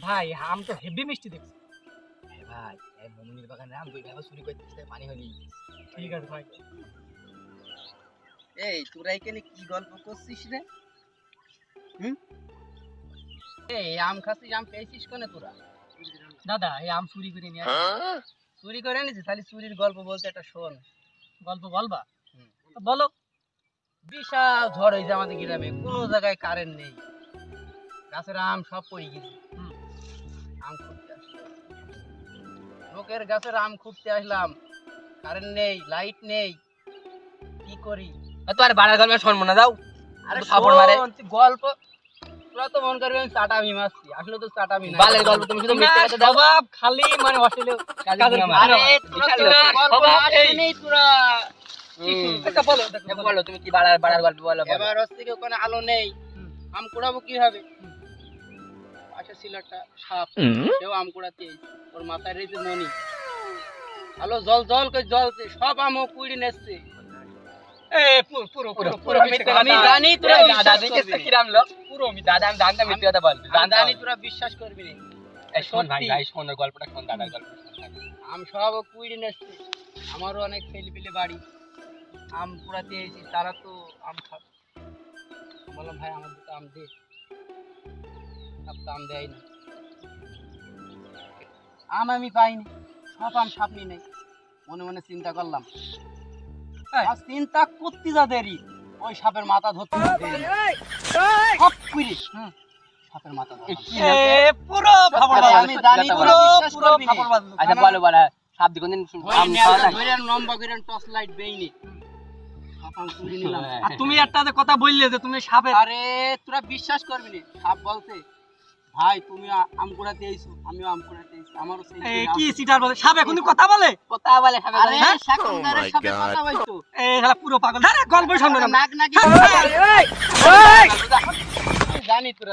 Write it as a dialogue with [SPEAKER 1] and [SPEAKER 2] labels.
[SPEAKER 1] ভাই আম তো হেভি মিষ্টি দেখছি।
[SPEAKER 2] ভাই এই মমিনের বাগানে আম দুই ভাবে চুরি করতেছে পানি হলি।
[SPEAKER 1] ঠিক আছে ভাই।
[SPEAKER 2] এই তোরা এখানে কি গল্প করছিস রে? এই আম খাচ্ছিস, আম পেয়েছিস কোনে তোরা?
[SPEAKER 1] দাদা এই আম চুরি করে নিয়ে
[SPEAKER 2] চুরি করে এনেছিস? তাহলে চুরির গল্প বলতে একটা শোন।
[SPEAKER 1] গল্প বলবা? তো বলো।
[SPEAKER 2] বিশাল ঝড় হয়েছে আমাদের গ্রামে, কোনো জায়গায় কারেন্ট নেই, গাছের আম সব পড়ে গেছে। আম খুঁজতে আসলাম, লোকের গাছের আম খুঁজতে আসলাম, কারেন্ট নেই, লাইট নেই, কি করি?
[SPEAKER 3] তো আর বাড়ার গল্পে শুনবো না, যাও।
[SPEAKER 2] আরে
[SPEAKER 3] থাপড় মারে
[SPEAKER 2] গল্প, তোরা তো মন করবি আমি চাটামি মারছি, আসলে তো চাটামি না।
[SPEAKER 3] বালের গল্প তুমি শুধু মিথ্যে কথা দাও।
[SPEAKER 1] স্বভাব খালি মানে অশ্লীল কাজের নাম।
[SPEAKER 2] আরে তোরা তো গল্প আসেনি তোরা।
[SPEAKER 1] এটা বলো,
[SPEAKER 3] বলো তুমি কি বাড়ার গল্প বলো।
[SPEAKER 2] এবার হচ্ছে কি ওখানে আলো নেই, আম কুড়াবো কিভাবে? পাশে ছিল একটা সাপ, সেও আম কুড়াতে, ওর মাথায় রয়েছে মনি, আলো জল জল করে জ্বলছে, সব আম ও কুড়ি নেচ্ছে। আমি জানি তোরা
[SPEAKER 3] দাদা
[SPEAKER 2] বিশ্বাস
[SPEAKER 3] দেখে
[SPEAKER 2] করবি না।
[SPEAKER 3] কিরাম লোক পুরো আমি দাদা আমি জানতাম মিথ্যে কথা বলবি।
[SPEAKER 2] আমি জানি তোরা বিশ্বাস করবি না।
[SPEAKER 3] শোন ভাই ভাই শোন ওর গল্পটা শোন, দাদার গল্প শোন।
[SPEAKER 2] আম সব ও কুড়ি নেচ্ছে, আমারও অনেক ছেলে পেলে বাড়ি, আম কুড়াতে এসেছি, তারা তো আম খাবে। বললাম ভাই আমার দুটো আম দে, সব তো আম দেয় না, আম আমি পাইনি, সব আম সাপ নিয়ে নেই। মনে মনে চিন্তা করলাম, আর চিন্তা করতে যা দেরি, ওই সাপের মাথা ধরতে যা দেরি, সব কুড়ি সাপের মাথা ধরলাম।
[SPEAKER 1] পুরো
[SPEAKER 2] আরে আমি জানি তোরা বিশ্বাস করবি না।
[SPEAKER 3] আচ্ছা বলো বলো সাপ দিকে দিন আম খাওয়া না।
[SPEAKER 2] ধরে লম্বা করে টর্চ লাইট বেইনি, সাপ আম কুড়ি নিলাম।
[SPEAKER 1] আর তুমি একটা যে কথা বললে যে তুমি সাপে,
[SPEAKER 2] আরে তোরা বিশ্বাস করবি না, সাপ বলছে ভাই তুমি আম কুড়াতে এসো, আমিও আম কুড়াতে এসেছি, আমারও সেই
[SPEAKER 1] কি সিটার বলে সাপ এখন কথা বলে?
[SPEAKER 3] কথা বলে সাপে
[SPEAKER 2] আরে শাকুন্দারের সাথে কথা বলতো,
[SPEAKER 1] এই শালা পুরো পাগল। আরে গল্প শুনবে না।
[SPEAKER 2] নাক নাকি জানি তোরা